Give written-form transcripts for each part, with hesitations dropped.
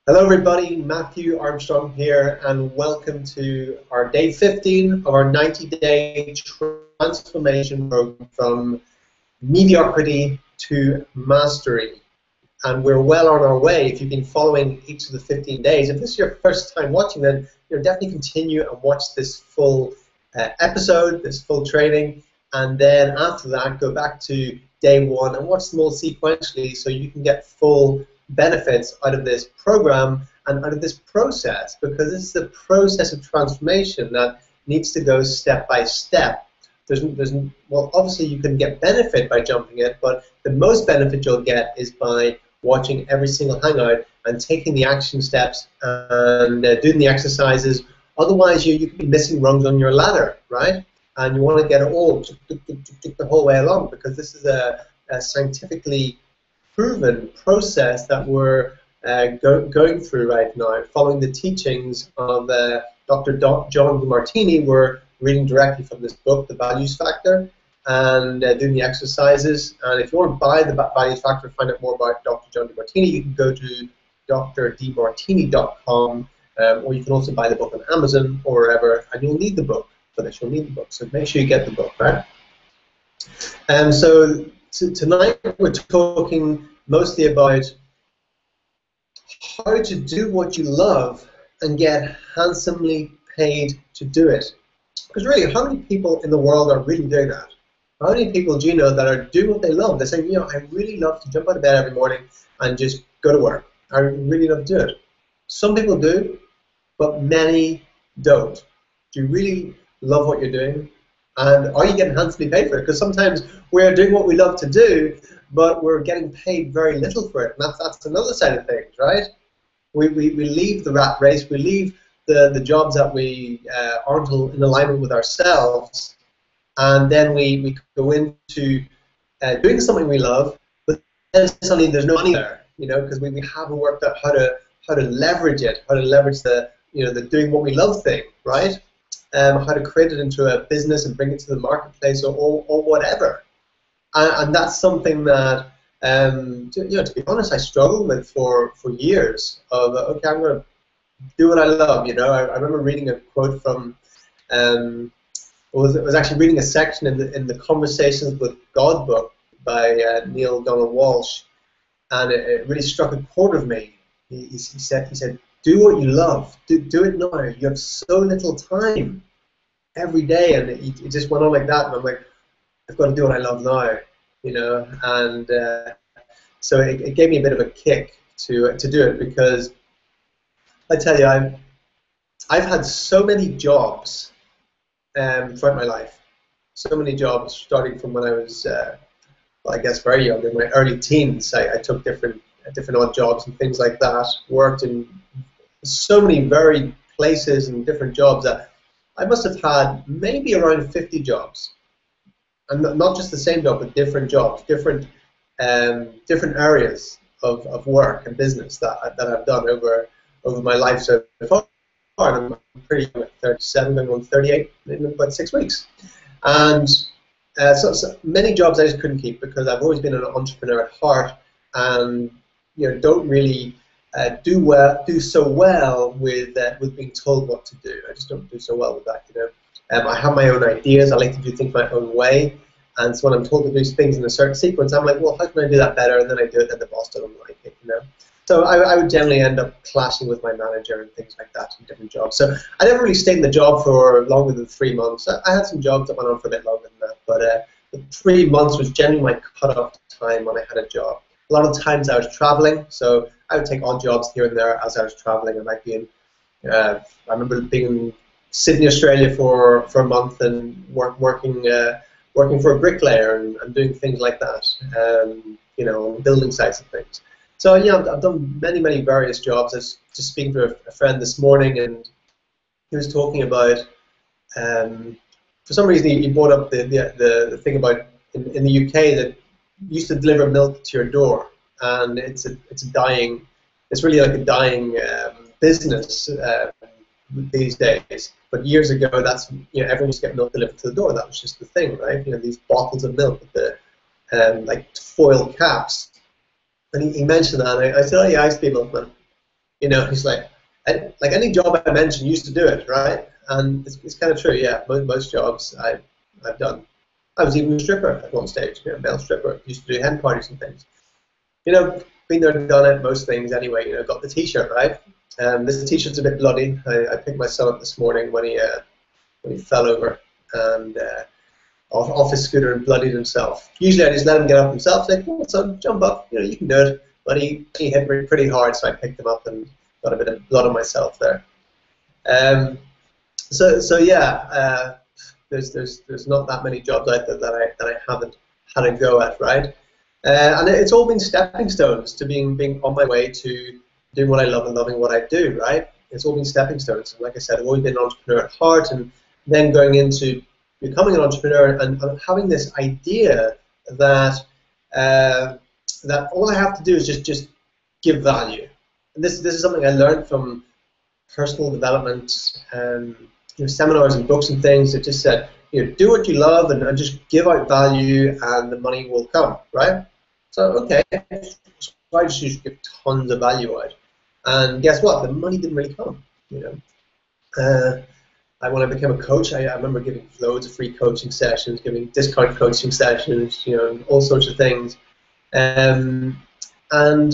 Hello everybody, Matthew Armstrong here, and welcome to our day 15 of our 90-day transformation program from mediocrity to mastery. And we're well on our way. If you've been following each of the 15 days, if this is your first time watching, then definitely continue and watch this full episode, this full training, and then after that go back to day 1 and watch them all sequentially so you can get full benefits out of this program and out of this process, because this is the process of transformation that needs to go step by step. Well, obviously you can get benefit by jumping it, but the most benefit you'll get is by watching every single hangout and taking the action steps and doing the exercises. Otherwise you could be missing rungs on your ladder, right? And you want to get it all the whole way along, because this is a scientifically proven process that we're going through right now, following the teachings of Dr. John Demartini. We're reading directly from this book, The Values Factor, and doing the exercises. And if you want to buy the Values Factor, find out more about Dr. John Demartini, you can go to drdemartini.com, or you can also buy the book on Amazon or wherever, and you'll need the book for this. You'll need the book, so make sure you get the book, right? So tonight we're talking mostly about how to do what you love and get handsomely paid to do it. Because really, how many people in the world are really doing that? How many people do you know that are doing what they love? They're saying, I really love to jump out of bed every morning and just go to work. I really love to do it. Some people do, but many don't. Do you really love what you're doing? And are you getting handsomely paid for it? Because sometimes we're doing what we love to do, but we're getting paid very little for it. And that's another side of things, right? We leave the rat race, we leave the jobs that we aren't in alignment with ourselves, and then we go into doing something we love, but then suddenly there's no money there, because we haven't worked out how to leverage it, how to leverage the doing what we love thing, right? How to create it into a business and bring it to the marketplace or whatever. And that's something that, to be honest, I struggled with for years. Okay, I'm going to do what I love. I remember reading a quote from, I was actually reading a section in the Conversations with God book by Neil Donald Walsh, and it really struck a chord with me. He said, do what you love. Do it now. You have so little time every day, and it just went on like that. And I'm like, I've got to do what I love now, And so it gave me a bit of a kick to do it, because I tell you, I've had so many jobs throughout my life. So many jobs, starting from when I was, well, I guess very young, in my early teens. I took different odd jobs and things like that. Worked in so many varied places and different jobs that I must have had maybe around 50 jobs, and not just the same job, but different jobs, different areas of work and business that I've done over my life so far. I'm pretty young at 37, going on 38 in about 6 weeks, and so many jobs I just couldn't keep, because I've always been an entrepreneur at heart, and don't really do so well with being told what to do. I just don't do so well with that, I have my own ideas. I like to do things my own way, and so when I'm told to do things in a certain sequence, I'm like, well, how can I do that better? And then I do it, and the boss doesn't like it, So I would generally end up clashing with my manager and things like that in different jobs. So I never really stayed in the job for longer than 3 months. I had some jobs that went on for a bit longer than that, but the 3 months was generally my cut-off time when I had a job. A lot of times I was traveling, so I would take odd jobs here and there as I was traveling. I might be in, I remember being in Sydney, Australia for a month, and working for a bricklayer and doing things like that, on building sites and things. So I've done many various jobs. I was just speaking to a friend this morning, and he was talking about, for some reason he brought up the thing about in the UK that used to deliver milk to your door, and it's really like a dying business these days. But years ago, that's everyone used to get milk delivered to the door. That was just the thing, right? These bottles of milk with the like foil caps. And he mentioned that, and I said, oh yeah, I used to be a milkman. You know, he's like any job I mentioned used to do it, right? And it's kind of true, yeah. Most jobs I've done. I was even a stripper at one stage, you know, male stripper. Used to do hen parties and things. You know, been there, done it, most things anyway. You know, got the T-shirt, right? This T-shirt's a bit bloody. I picked my son up this morning when he fell over and off his scooter and bloodied himself. Usually I just let him get up himself, say, "Come on, son, jump up. You know, you can do it." But he hit me pretty hard, so I picked him up and got a bit of blood on myself there. So yeah, there's not that many jobs out there that I haven't had a go at, right? And it's all been stepping stones to being on my way to doing what I love and loving what I do, right? It's all been stepping stones. And like I said, I've always been an entrepreneur at heart, and then going into becoming an entrepreneur and having this idea that that all I have to do is just give value. And this is something I learned from personal development, seminars and books and things that just said, do what you love and just give out value and the money will come, right? So, okay, so I just give tons of value out. And guess what? The money didn't really come, when I became a coach, I remember giving loads of free coaching sessions, giving discount coaching sessions, all sorts of things. And I'm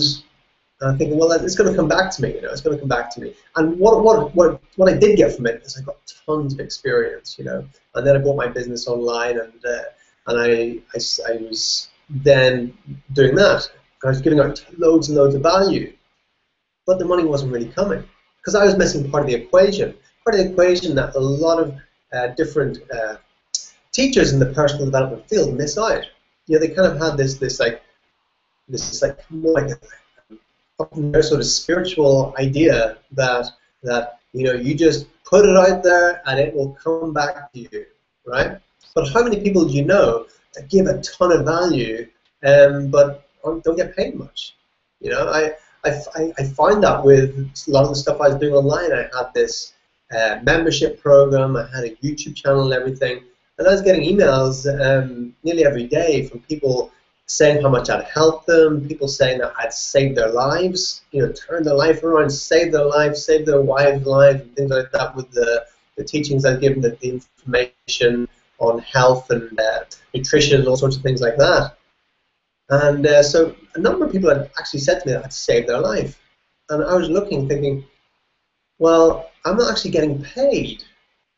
thinking, well, it's going to come back to me, it's going to come back to me. And what I did get from it is I got tons of experience, and then I bought my business online, and I was then doing that. I was giving out loads and loads of value, but the money wasn't really coming because I was missing part of the equation. Part of the equation that a lot of different teachers in the personal development field miss out. They kind of had this more like a sort of spiritual idea that you just put it out there and it will come back to you, right? But how many people do you know that give a ton of value but don't get paid much? I find that with a lot of the stuff I was doing online. I had this membership program, I had a YouTube channel and everything, and I was getting emails nearly every day from people saying how much I'd helped them, people saying that I'd saved their lives, turned their life around, saved their lives, saved their wives' lives, and things like that with the teachings I'd given, the information on health and nutrition and all sorts of things like that. And so a number of people had actually said to me that I'd saved their life. And I was looking, thinking, well, I'm not actually getting paid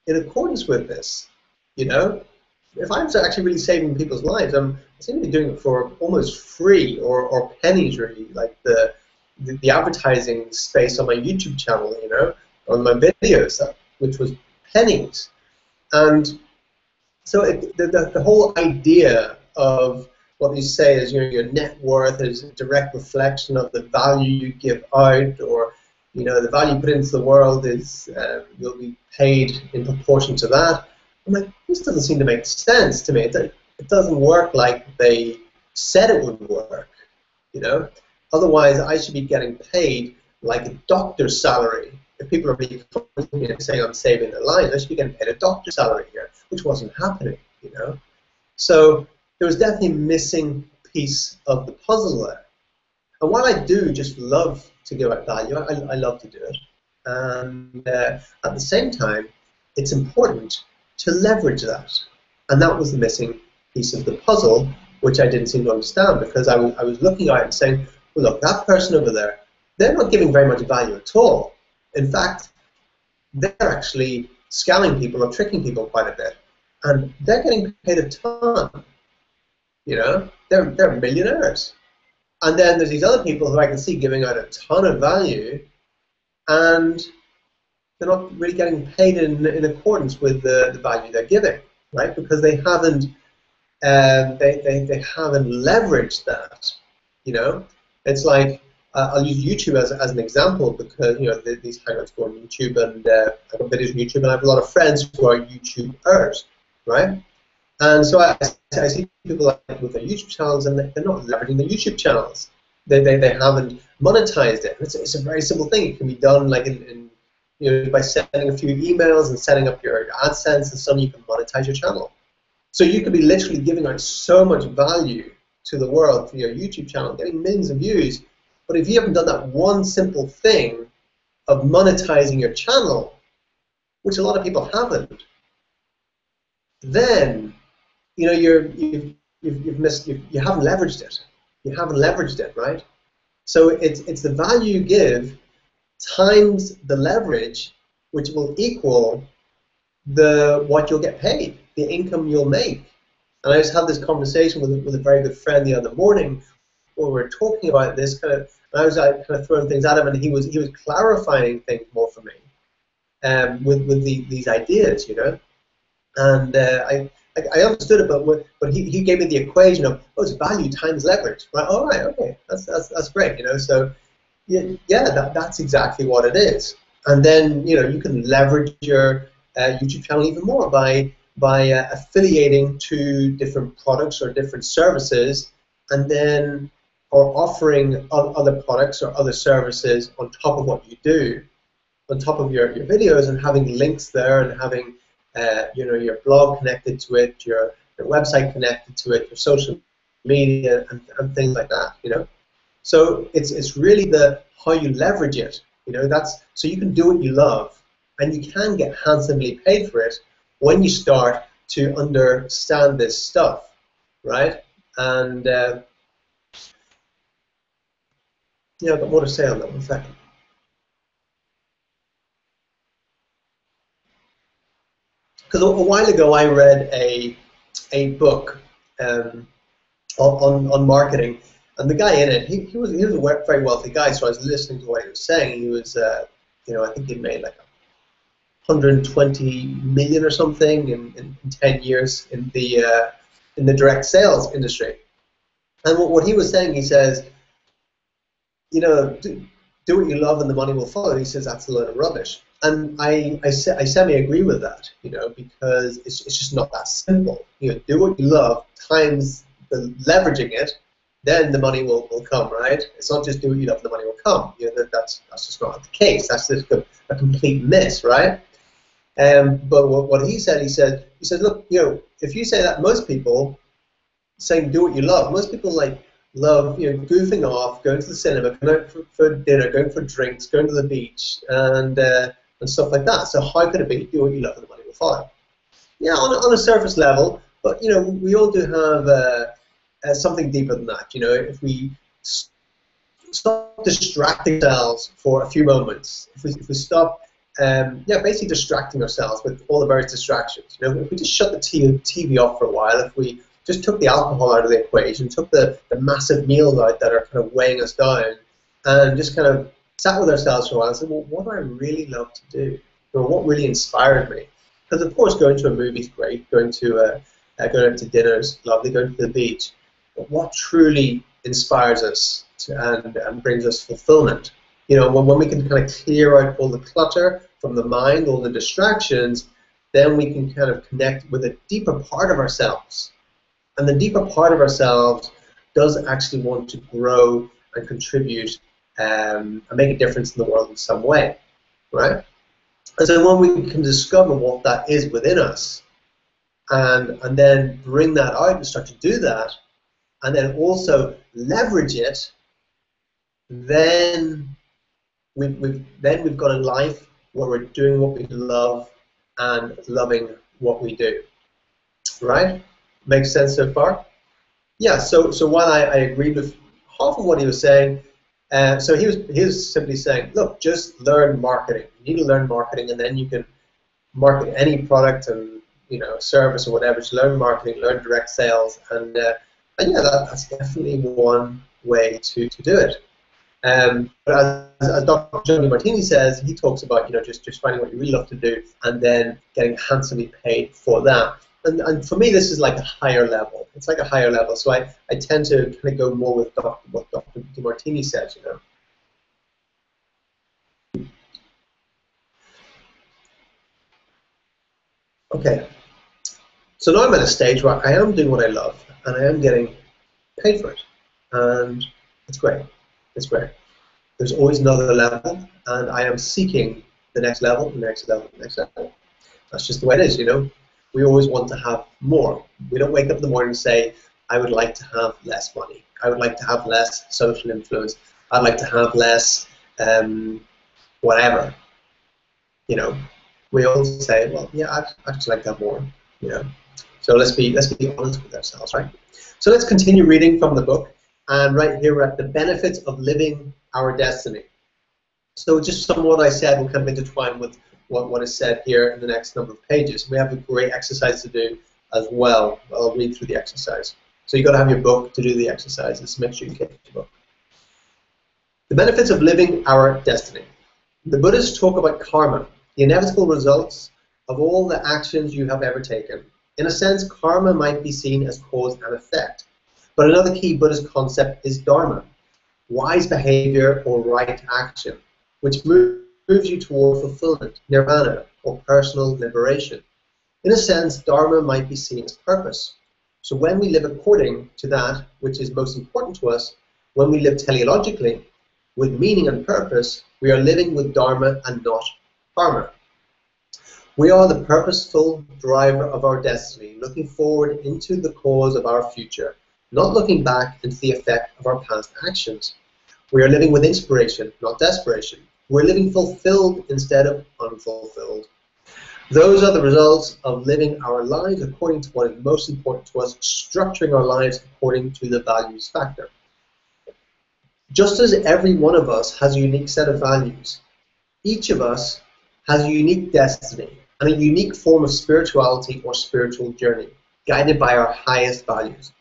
in accordance with this, If I'm actually really saving people's lives, I seem to be doing it for almost free or pennies, really, like the advertising space on my YouTube channel, on my videos, which was pennies. And so the whole idea of what you say is your net worth is a direct reflection of the value you give out, or the value you put into the world is you'll be paid in proportion to that. I'm like, this doesn't seem to make sense to me. It doesn't work like they said it would work, Otherwise, I should be getting paid like a doctor's salary. If people are really saying I'm saving their lives, I should be getting paid a doctor's salary here, which wasn't happening, So there was definitely a missing piece of the puzzle there. And while I do just love to give out value, I love to do it. And at the same time, it's important to leverage that. And that was the missing piece of the puzzle, which I didn't seem to understand, because I was looking at it and saying, well, look, that person over there, they're not giving very much value at all. In fact, they're actually scamming people or tricking people quite a bit. And they're getting paid a ton. They're millionaires. And then there's these other people who I can see giving out a ton of value, and they're not really getting paid in accordance with the value they're giving, right? Because they haven't they haven't leveraged that. It's like I'll use YouTube as an example, because these hangouts go on YouTube, and I've got videos on YouTube, and I have a lot of friends who are YouTubers, right? And so I see people with their YouTube channels, and they're not leveraging their YouTube channels. They haven't monetized it. It's a very simple thing. It can be done like by sending a few emails and setting up your AdSense, and suddenly you can monetize your channel. So you could be literally giving out so much value to the world through your YouTube channel, getting millions of views. But if you haven't done that one simple thing, of monetizing your channel, which a lot of people haven't, then you haven't leveraged it. You haven't leveraged it, right? So it's the value you give times the leverage, which will equal what you'll get paid, the income you'll make. And I just had this conversation with a very good friend the other morning where we were talking about this kind of. And I was kind of throwing things at him, and he was clarifying things more for me, with these ideas, you know. And I understood it, but he gave me the equation of, oh, it's value times leverage, right? All right, okay, that's great, you know. So yeah, that's exactly what it is. And then you can leverage your YouTube channel even more by affiliating to different products or different services, and then or offering other products or other services on top of what you do, on top of your videos, and having links there, and having your blog connected to it, your website connected to it, your social media, and things like that, you know. So it's really the how you leverage it, you know. That's so you can do what you love, and you can get handsomely paid for it when you start to understand this stuff, right? And yeah, I've got more to say on that. 1 second. Because a while ago I read a book on marketing, and the guy in it, he was a very wealthy guy, so I was listening to what he was saying. He was, I think he made like 120 million or something in 10 years in the direct sales industry. And what he was saying, he says, do what you love and the money will follow. He says that's a load of rubbish. And I semi-agree with that, because it's just not that simple. Do what you love times the leveraging it, then the money will come, right? It's not just do what you love and the money will come. That's just not the case. That's just a complete miss, right? But what he said, look, if you say that, most people saying do what you love, most people love goofing off, going to the cinema, going out for dinner, going for drinks, going to the beach, and stuff like that. So how could it be do what you love and the money will follow? Yeah, on a surface level, but we all do have something deeper than that. If we stop distracting ourselves for a few moments, if we stop basically distracting ourselves with all the various distractions. If we just shut the TV off for a while, if we just took the alcohol out of the equation, took the massive meals out that are kind of weighing us down, and just kind of sat with ourselves for a while and said, well, what do I really love to do? Or what really inspired me? Because of course going to a movie is great, going out to dinner is lovely, going to the beach, but what truly inspires us and brings us fulfillment? When we can kind of clear out all the clutter from the mind, all the distractions, then we can kind of connect with a deeper part of ourselves. And the deeper part of ourselves does actually want to grow and contribute and make a difference in the world in some way, right? And so when we can discover what that is within us, and then bring that out and start to do that, and then also leverage it, then we've got a life where we're doing what we love and loving what we do, right? Makes sense so far? Yeah. So while I agreed with half of what he was saying, so he was simply saying, look, just learn marketing. You need to learn marketing, and then you can market any product and service or whatever. Just learn marketing, learn direct sales, and yeah, that's definitely one way to do it. But as Dr. John Demartini says, he talks about just finding what you really love to do and then getting handsomely paid for that. And for me, this is like a higher level. It's like a higher level. So I tend to kind of go more with what Dr. Demartini says, Okay. So now I'm at a stage where I am doing what I love and I am getting paid for it. And it's great. It's great. There's always another level, and I am seeking the next level, the next level, the next level. That's just the way it is, We always want to have more. We don't wake up in the morning and say, I would like to have less money. I would like to have less social influence. I'd like to have less whatever. You know, we all say, well, yeah, I'd actually like that more. You know, so let's be honest with ourselves, right? So let's continue reading from the book, and right here we're at the benefits of living our destiny. So just some of what I said will kind of intertwine with what is said here in the next number of pages. We have a great exercise to do as well. I'll read through the exercise. So you've got to have your book to do the exercises. So make sure you get your book. The benefits of living our destiny. The Buddhists talk about karma, the inevitable results of all the actions you have ever taken. In a sense, karma might be seen as cause and effect. But another key Buddhist concept is dharma, wise behavior or right action, which moves you toward fulfillment, nirvana, or personal liberation. In a sense, dharma might be seen as purpose. So when we live according to that which is most important to us, when we live teleologically, with meaning and purpose, we are living with dharma and not karma. We are the purposeful driver of our destiny, looking forward into the cause of our future, not looking back into the effect of our past actions. We are living with inspiration, not desperation. We're living fulfilled instead of unfulfilled. Those are the results of living our lives according to what is most important to us, structuring our lives according to the values factor. Just as every one of us has a unique set of values, each of us has a unique destiny and a unique form of spirituality or spiritual journey, guided by our highest values.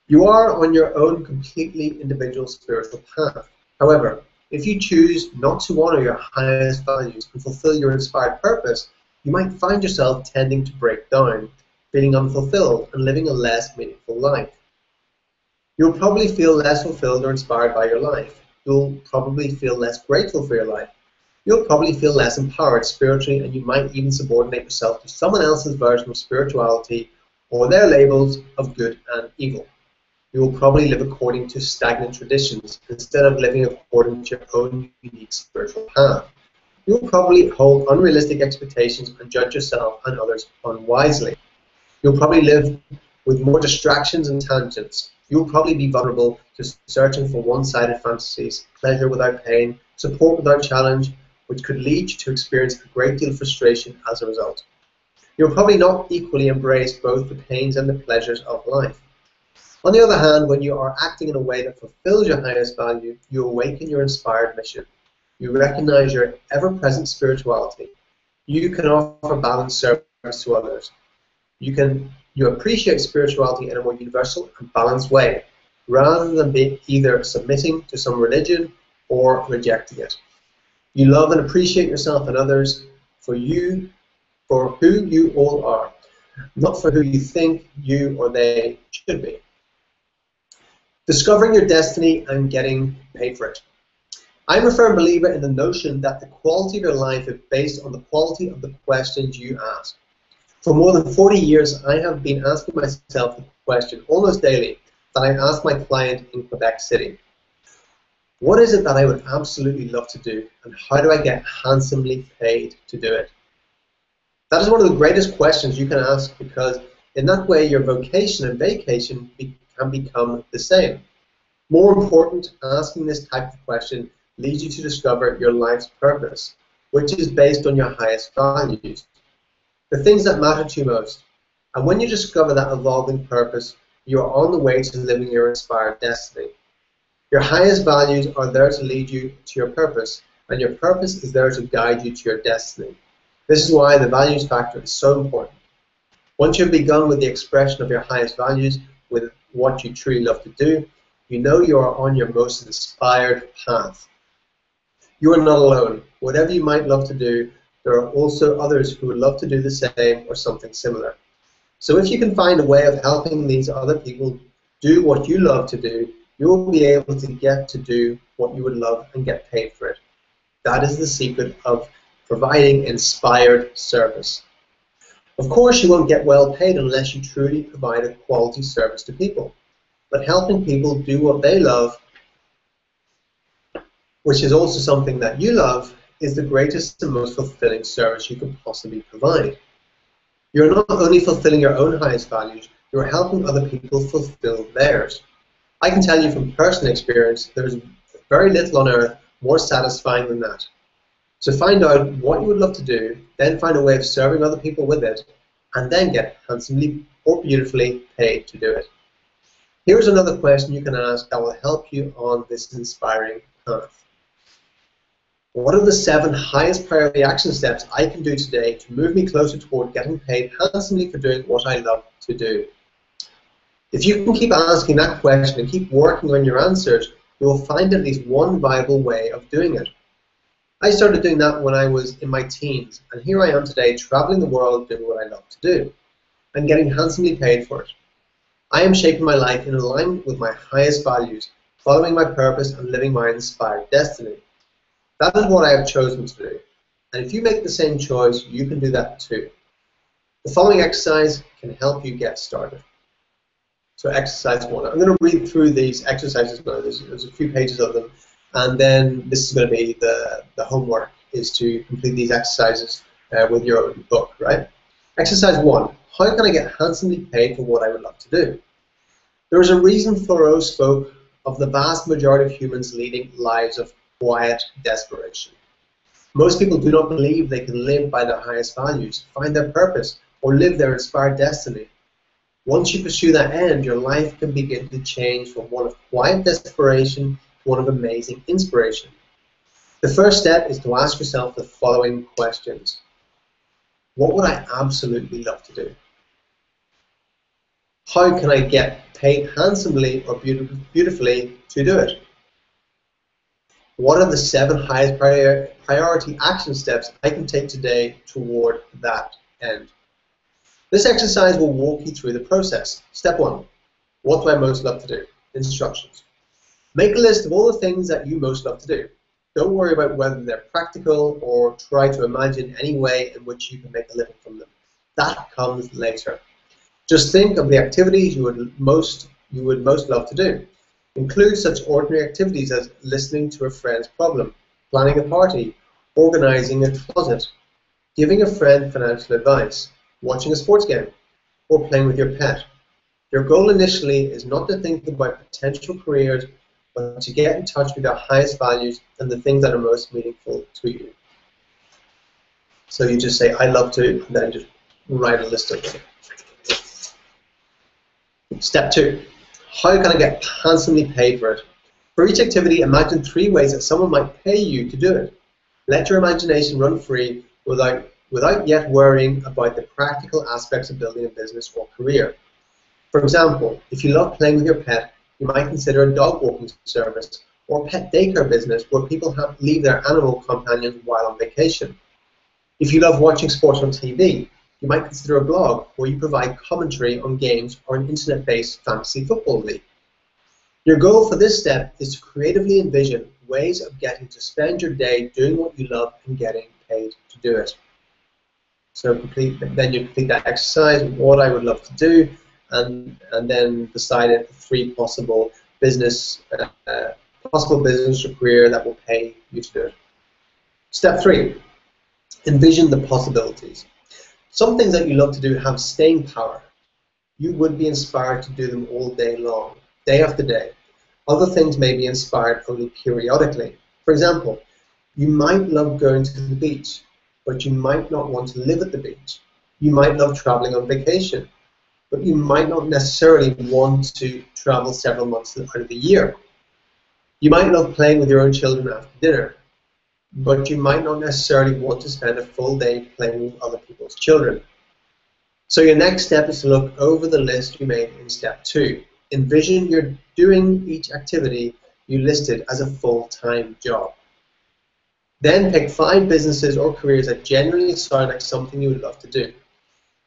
You are on your own completely individual spiritual path. However, if you choose not to honor your highest values and fulfill your inspired purpose, you might find yourself tending to break down, feeling unfulfilled, and living a less meaningful life. You'll probably feel less fulfilled or inspired by your life. You'll probably feel less grateful for your life. You'll probably feel less empowered spiritually, and you might even subordinate yourself to someone else's version of spirituality or their labels of good and evil. You will probably live according to stagnant traditions instead of living according to your own unique spiritual path. You will probably hold unrealistic expectations and judge yourself and others unwisely. You'll probably live with more distractions and tangents. You will probably be vulnerable to searching for one-sided fantasies, pleasure without pain, support without challenge, which could lead you to experience a great deal of frustration as a result. You'll probably not equally embrace both the pains and the pleasures of life. On the other hand, when you are acting in a way that fulfills your highest value, you awaken your inspired mission. You recognize your ever-present spirituality. You can offer balanced service to others. You appreciate spirituality in a more universal and balanced way, rather than being either submitting to some religion or rejecting it. You love and appreciate yourself and others for who you all are, not for who you think you or they should be. Discovering your destiny and getting paid for it. I'm a firm believer in the notion that the quality of your life is based on the quality of the questions you ask. For more than 40 years, I have been asking myself the question almost daily that I ask my client in Quebec City. What is it that I would absolutely love to do, and how do I get handsomely paid to do it? That is one of the greatest questions you can ask, because in that way your vocation and vacation can become the same. More important, asking this type of question leads you to discover your life's purpose, which is based on your highest values, the things that matter to you most. And when you discover that evolving purpose, you are on the way to living your inspired destiny. Your highest values are there to lead you to your purpose, and your purpose is there to guide you to your destiny. This is why the values factor is so important. Once you've begun with the expression of your highest values, with what you truly love to do, you know you are on your most inspired path. You are not alone. Whatever you might love to do, there are also others who would love to do the same or something similar. So if you can find a way of helping these other people do what you love to do, you will be able to get to do what you would love and get paid for it. That is the secret of providing inspired service. Of course, you won't get well paid unless you truly provide a quality service to people. But helping people do what they love, which is also something that you love, is the greatest and most fulfilling service you can possibly provide. You're not only fulfilling your own highest values, you're helping other people fulfill theirs. I can tell you from personal experience, there's very little on earth more satisfying than that. So find out what you would love to do, then find a way of serving other people with it, and then get handsomely or beautifully paid to do it. Here's another question you can ask that will help you on this inspiring path. What are the 7 highest priority action steps I can do today to move me closer toward getting paid handsomely for doing what I love to do? If you can keep asking that question and keep working on your answers, you will find at least one viable way of doing it. I started doing that when I was in my teens, and here I am today traveling the world doing what I love to do and getting handsomely paid for it. I am shaping my life in alignment with my highest values, following my purpose and living my inspired destiny. That is what I have chosen to do, and if you make the same choice, you can do that too. The following exercise can help you get started. So exercise 1. I'm going to read through these exercises now. There's a few pages of them, and then this is going to be the homework, is to complete these exercises with your own book, right? Exercise 1. How can I get handsomely paid for what I would love to do? There is a reason Thoreau spoke of the vast majority of humans leading lives of quiet desperation. Most people do not believe they can live by their highest values, find their purpose, or live their inspired destiny. Once you pursue that end, your life can begin to change from one of quiet desperation to one of amazing inspiration. The first step is to ask yourself the following questions. What would I absolutely love to do? How can I get paid handsomely or beautifully to do it? What are the 7 highest priority action steps I can take today toward that end? This exercise will walk you through the process. Step 1. What do I most love to do? Instructions. Make a list of all the things that you most love to do. Don't worry about whether they're practical or try to imagine any way in which you can make a living from them. That comes later. Just think of the activities you would most love to do. Include such ordinary activities as listening to a friend's problem, planning a party, organizing a closet, giving a friend financial advice, watching a sports game, or playing with your pet. Your goal initially is not to think about potential careers, but to get in touch with your highest values and the things that are most meaningful to you. So you just say, I love to, and then just write a list of them. Step 2. How can I get handsomely paid for it? For each activity, imagine 3 ways that someone might pay you to do it. Let your imagination run free without yet worrying about the practical aspects of building a business or career. For example, if you love playing with your pet, you might consider a dog walking service or a pet daycare business where people leave their animal companions while on vacation. If you love watching sports on TV, you might consider a blog where you provide commentary on games or an internet-based fantasy football league. Your goal for this step is to creatively envision ways of getting to spend your day doing what you love and getting paid to do it. So then you complete that exercise, what I would love to do, and then decide 3 possible business or career that will pay you to do it. Step 3, envision the possibilities. Some things that you love to do have staying power. You would be inspired to do them all day long, day after day. Other things may be inspired only periodically. For example, you might love going to the beach, but you might not want to live at the beach. You might love traveling on vacation, but you might not necessarily want to travel several months out of the year. You might love playing with your own children after dinner, but you might not necessarily want to spend a full day playing with other people's children. So your next step is to look over the list you made in step 2. Envision you're doing each activity you listed as a full-time job. Then pick 5 businesses or careers that genuinely sound like something you would love to do.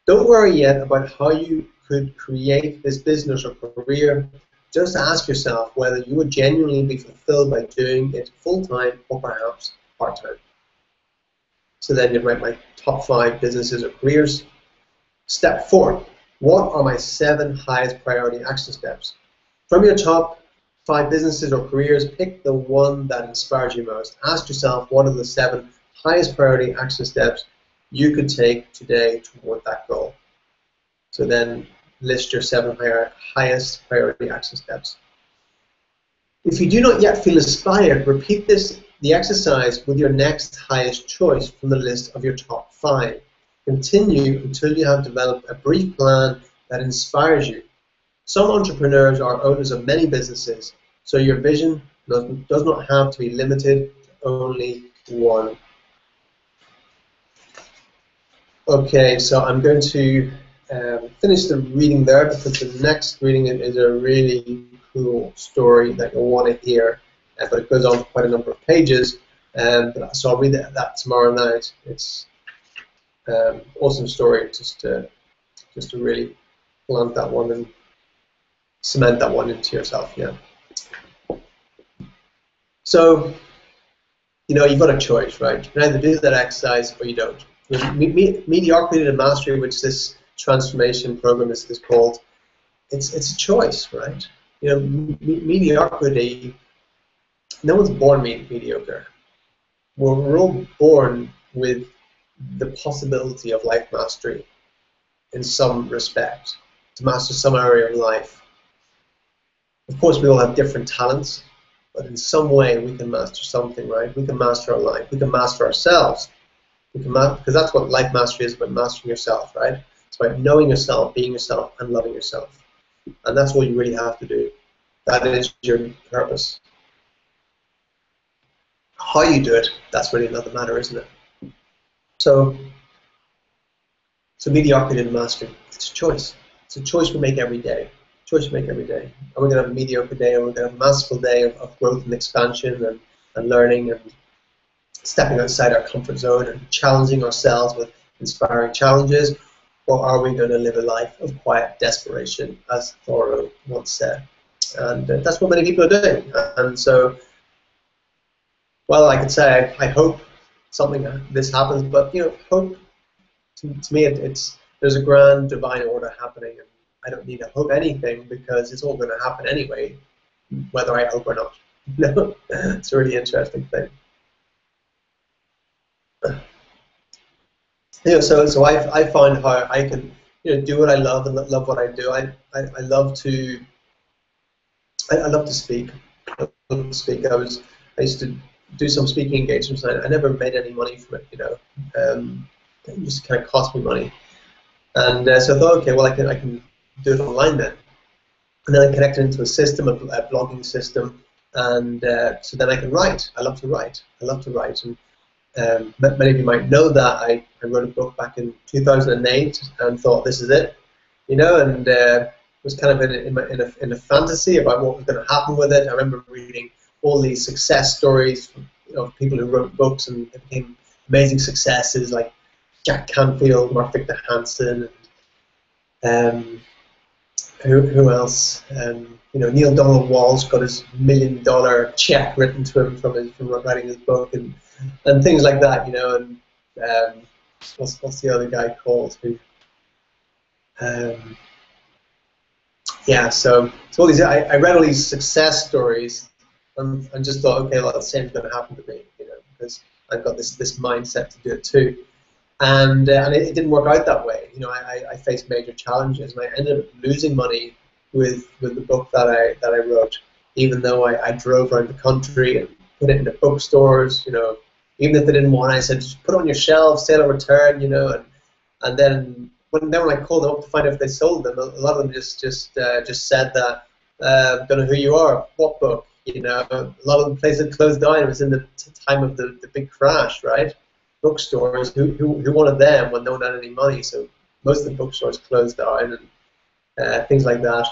Don't worry yet about how you could create this business or career. Just ask yourself whether you would genuinely be fulfilled by doing it full-time or perhaps part-time. So then you write my top 5 businesses or careers. Step 4. What are my 7 highest priority action steps? From your top 5 businesses or careers, pick the one that inspires you most. Ask yourself what are the 7 highest priority action steps you could take today toward that goal. So then list your 7 highest priority action steps. If you do not yet feel inspired, repeat this the exercise with your next highest choice from the list of your top 5. Continue until you have developed a brief plan that inspires you. Some entrepreneurs are owners of many businesses, so your vision does not have to be limited to only one. Okay, so I'm going to finish the reading there, because the next reading is a really cool story that you'll want to hear, but it goes on for quite a number of pages, so I'll read that tomorrow night. It's awesome story, just to really plant that one and cement that one into yourself. Yeah. So, you know, you've got a choice, right? You can either do that exercise or you don't. Mediocrity to Mastery, which this transformation program is called, it's a choice, right? You know, mediocrity, no one's born mediocre. We're all born with the possibility of life mastery in some respect, to master some area of life. Of course, we all have different talents, but in some way we can master something, right? We can master our life. We can master ourselves. Because that's what life mastery is, about mastering yourself, right? It's about knowing yourself, being yourself, and loving yourself. And that's all you really have to do. That is your purpose. How you do it, that's really another matter, isn't it? So mediocrity to mastery, it's a choice. It's a choice we make every day. Choice we make every day. Are we going to have a mediocre day, or are we going to have a masterful day of growth and expansion and learning and stepping outside our comfort zone and challenging ourselves with inspiring challenges? Or are we going to live a life of quiet desperation, as Thoreau once said? And that's what many people are doing. And so, well, I could say I hope something this happens, but you know, hope to me there's a grand divine order happening, and I don't need to hope anything, because it's all going to happen anyway, whether I hope or not. No, it's a really interesting thing. You know, so I find how I can, you know, do what I love and love what I do. I love to speak. I love to speak. I used to do some speaking engagements, and I never made any money from it. You know, it used to kind of cost me money, and so I thought, okay, well, I can do it online then, and then I connected into a system, a blogging system, and so then I can write. I love to write. And many of you might know that I wrote a book back in 2008 and thought, this is it, you know, and was kind of in a fantasy about what was going to happen with it. I remember reading all these success stories of people who wrote books and it became amazing successes, like Jack Canfield, Mark Victor Hansen, and who else? You know, Neil Donald Walsh got his $1 million check written to him from writing his book, and things like that, you know. And what's the other guy called? Who? Yeah. So all these, I read all these success stories, and just thought, okay, well, the same's going to happen to me, you know, because I've got this mindset to do it too. And it didn't work out that way. You know, I faced major challenges, and I ended up losing money with the book that I wrote, even though I drove around the country and put it into bookstores. You know, even if they didn't want it, I said, just put it on your shelf, sale or return. You know, and then when I called them up to find out if they sold them, a lot of them just said that, don't know who you are, what book. You know, a lot of the places closed down. It was in the time of the big crash, right? Bookstores, who wanted them when no one had any money, so most of the bookstores closed down and things like that.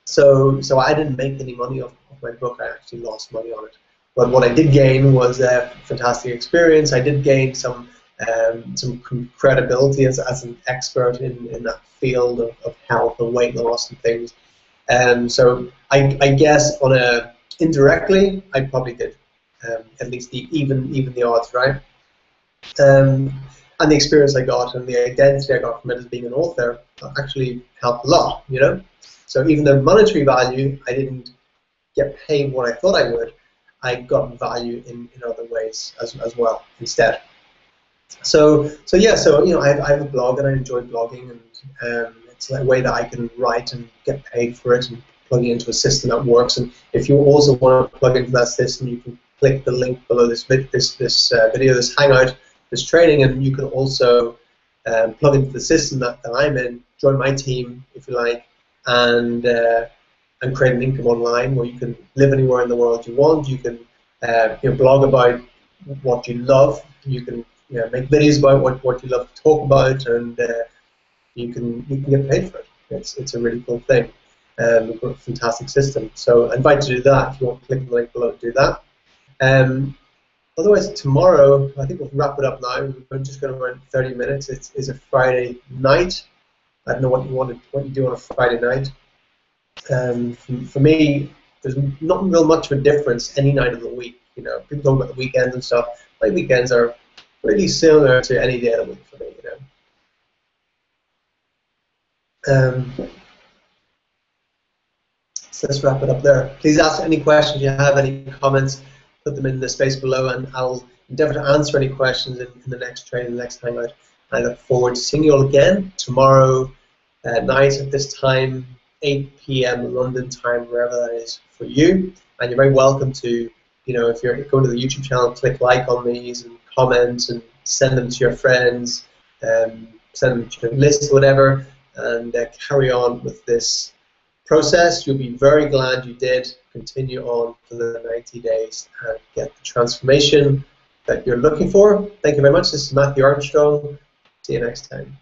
So I didn't make any money off my book. I actually lost money on it. But what I did gain was a fantastic experience. I did gain some credibility as an expert in that field of health and weight loss and things. So I guess indirectly I probably did at least even the odds, right? And the experience I got and the identity I got from it as being an author actually helped a lot, you know. So even though monetary value, I didn't get paid what I thought I would, I got value in other ways as well instead. So yeah, so you know, I have a blog and I enjoy blogging, and it's a way that I can write and get paid for it and plug it into a system that works. And if you also want to plug into that system, you can click the link below this video, this Hangout, this training, and you can also plug into the system that I'm in, join my team if you like, and create an income online where you can live anywhere in the world you want. You can blog about what you love. You can make videos about what you love to talk about, and you can get paid for it. It's a really cool thing. We've got a fantastic system. So I invite you to do that. If you want to click the link below to do that. Otherwise, tomorrow, I think we'll wrap it up now. We're just going to run 30 minutes. It's a Friday night. I don't know what you do on a Friday night. For me, there's not real much of a difference any night of the week. People talk about the weekends and stuff. My weekends are really similar to any day of the week for me. So let's wrap it up there. Please ask any questions you have, any comments, put them in the space below, and I'll endeavor to answer any questions in the next training, the next Hangout. I look forward to seeing you all again tomorrow night at this time, 8 p.m. London time, wherever that is for you. And you're very welcome to, if you're going to the YouTube channel, click like on these and comment and send them to your friends, send them to your list, whatever, and carry on with this process. You'll be very glad you did. Continue on for the 90 days and get the transformation that you're looking for. Thank you very much. This is Matthew Armstrong. See you next time.